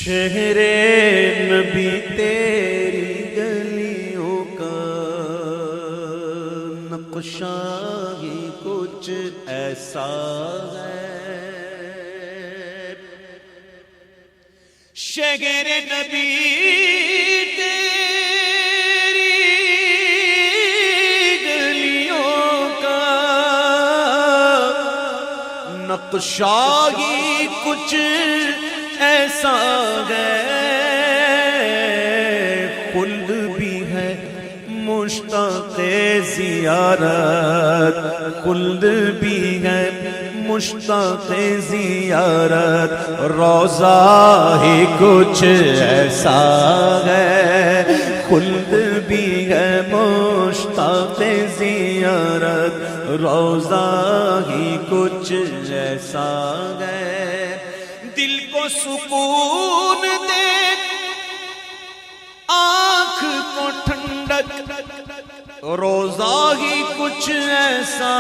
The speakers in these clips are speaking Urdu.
شہر نبی تیری گلیوں کا نقشہ ہی کچھ ایسا ہے، شہر نبی تیری گلیوں کا نقشہ ہی کچھ ایسا ہے، خلد بھی ہے مشتاق زیارت، خلد بھی ہے مشتاق زیارت، روضہ ہی کچھ ایسا ہے، خلد بھی ہے مشتاق زیارت، روضہ ہی کچھ ایسا ہے، دل کو سکون دے آنکھ کو ٹھنڈک، روضہ ہی کچھ ایسا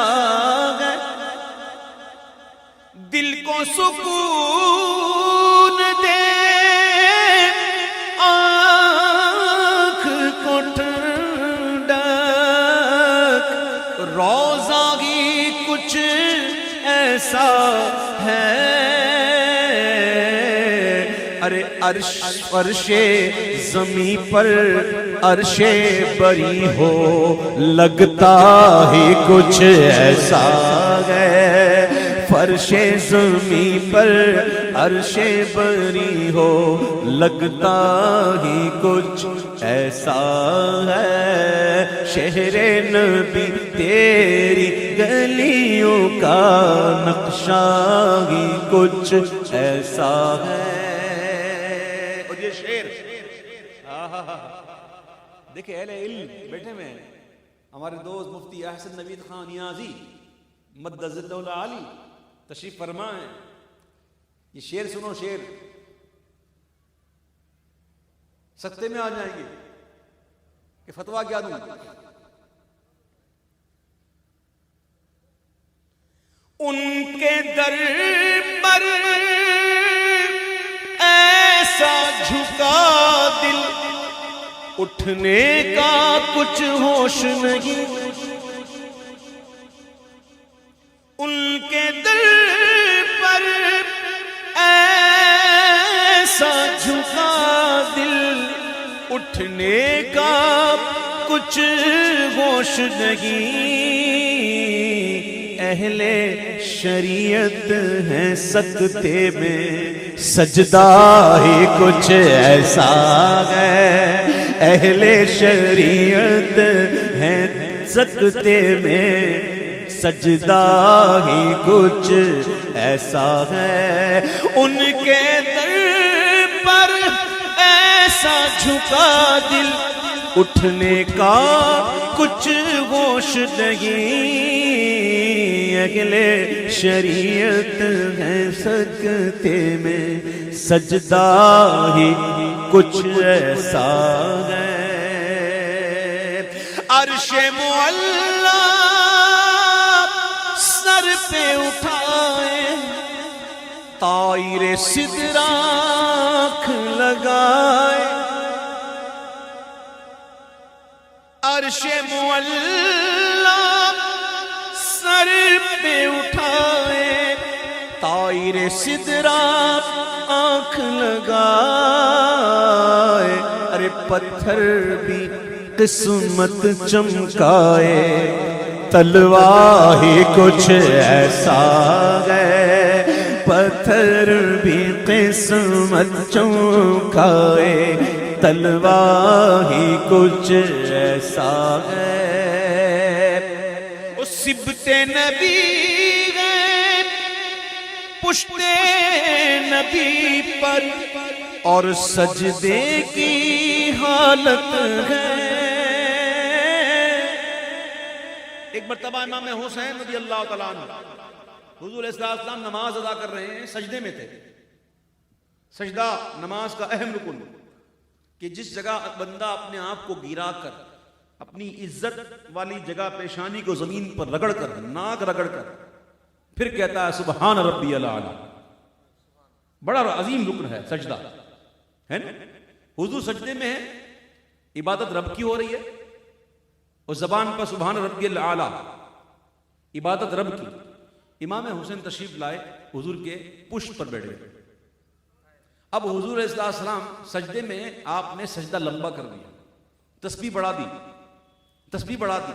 ہے، دل کو سکون دے آنکھ کو ٹھنڈک، روضہ ہی کچھ ایسا ہے، ارے عرش فرش زمین پر عرش بری ہو لگتا ہی کچھ ایسا ہے، فرش زمین پر عرش بری ہو لگتا ہی کچھ ایسا ہے، شہر نبی تیری گلیوں کا نقشہ ہی کچھ ایسا ہے۔ اور یہ شعر دیکھیں اہل علم بیٹھے ہوئے ہیں، ہمارے دوست مفتی احسن نوید خان نیازی مد ظلہ العالی تشریف فرما ہے، یہ شعر سنو، شعر سکتے میں آ جائیں گے کہ فتویٰ کیا دوں، ان کے در پر ایسا جھکا دل اٹھنے کا کچھ ہوش نہیں، ان کے در پر ایسا جھکا دل اٹھنے کا کچھ ہوش نہیں، اہل شریعت ہیں سکتے میں سجدہ ہی کچھ ایسا ہے، اہل شریعت ہیں سکتے میں سجدہ ہی کچھ ایسا ہے، ان کے در پر ایسا جھکا دل اٹھنے کا کچھ ہوش نہیں، اہل شریعت ہے سکتے میں سجدہ ہی کچھ ایسا ہے، عرش معلی سر پہ اٹھائے طائر سدر آنکھ لگائے، عرش معلی سر پہ اٹھائے طائر سدر آنکھ لگائے، ارے پتھر بھی قسمت چمکائے، تلوار ہی کچھ ایسا ہے، پتھر بھی قسمت چمکائے، تلوار ہی کچھ ایسا ہے، وہ سبت نبی ہے پشت نبی پر اور سجدے کی حالت ہے، ایک مرتبہ امام حسین رضی اللہ تعالیٰ عنہ حضور علیہ السلام نماز ادا کر رہے ہیں، سجدے میں تھے، سجدہ نماز کا اہم رکن کہ جس جگہ بندہ اپنے آپ کو گرا کر اپنی عزت والی جگہ پیشانی کو زمین پر رگڑ کر ناک رگڑ کر پھر کہتا ہے سبحان ربی الاعلی، بڑا عظیم رکن ہے سجدہ، ہے نا؟ حضور سجدے میں ہے، عبادت رب کی ہو رہی ہے، اور زبان پر سبحان ربی الاعلی، عبادت رب کی۔ امام حسین تشریف لائے، حضور کے پشت پر بیٹھے۔ اب حضور علیہ السلام سجدے میں آپ نے سجدہ لمبا کر دیا، تسبیح بڑھا دی، تسبیح بڑھا دی،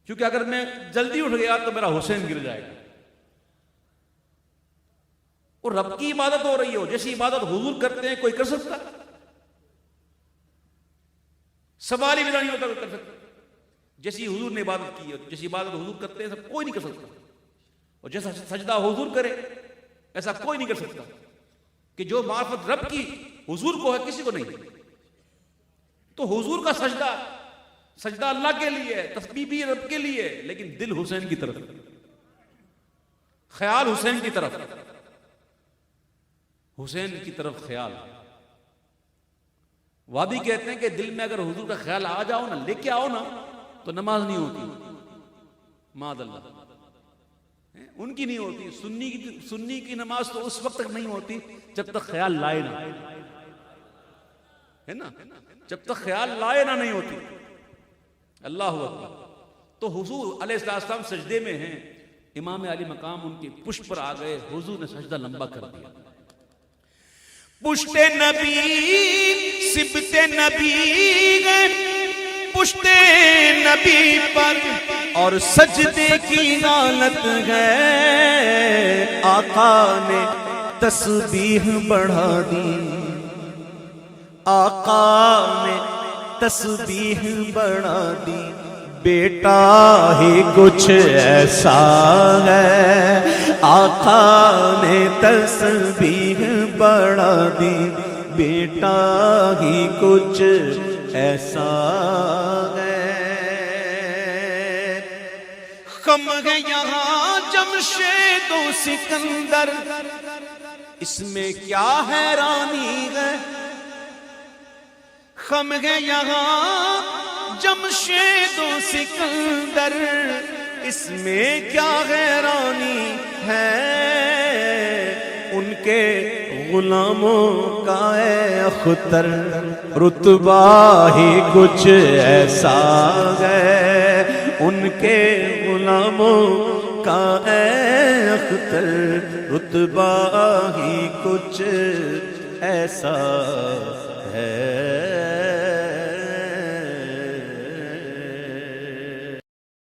کیونکہ اگر میں جلدی اٹھ گیا تو میرا حسین گر جائے گا۔ اور رب کی عبادت ہو رہی ہو، جیسی عبادت حضور کرتے ہیں کوئی کر سکتا؟ سوال ہی بھی نہیں ہوتا کر سکتا۔ جیسی حضور نے عبادت کی ہے، جیسی عبادت حضور کرتے ہیں سب کوئی نہیں کر سکتا، اور جیسا سجدہ حضور کرے ایسا کوئی نہیں کر سکتا، کہ جو معرفت رب کی حضور کو ہے کسی کو نہیں۔ تو حضور کا سجدہ، سجدہ اللہ کے لیے ہے، تسبیح بھی رب کے لیے، لیکن دل حسین کی طرف، خیال حسین کی طرف، حسین کی طرف خیال۔ وادی کہتے ہیں کہ دل میں اگر حضور کا خیال آ جاؤ نا، لے کے آؤ نا، تو نماز نہیں ہوتی، معاذ اللہ، ان کی نہیں ہوتی۔ سنی کی نماز تو اس وقت تک نہیں ہوتی جب تک خیال لائے نہ، ہے نا؟ جب تک خیال لائے نہ نہیں ہوتی۔ اللہ اکبر۔ تو حضور علیہ السلام سجدے میں ہیں، امام علی مقام ان کے پشت پر آ گئے، حضور نے سجدہ لمبا کر دیا۔ پشت نبی سبت نبی گئے پشت نبی پر، اور سجدے کی حالت ہے، آقا نے تسبیح بڑھا دی، آقا نے تسبیح بڑھا دی، بیٹا ہی کچھ ایسا ہے، آقا نے تسبیح بڑھا دی، بیٹا ہی کچھ ایسا ہے۔ خم ہے یہاں جمشید و سکندر، اس میں کیا حیرانی ہے، خم ہے یہاں جمشید و سکندر، اس میں کیا حیرانی ہے، ان کے غلاموں کا اے اختر، رتبہ ہی کچھ ایسا ہے، ان کے غلاموں کا اے اختر، رتبہ ہی کچھ ایسا ہے۔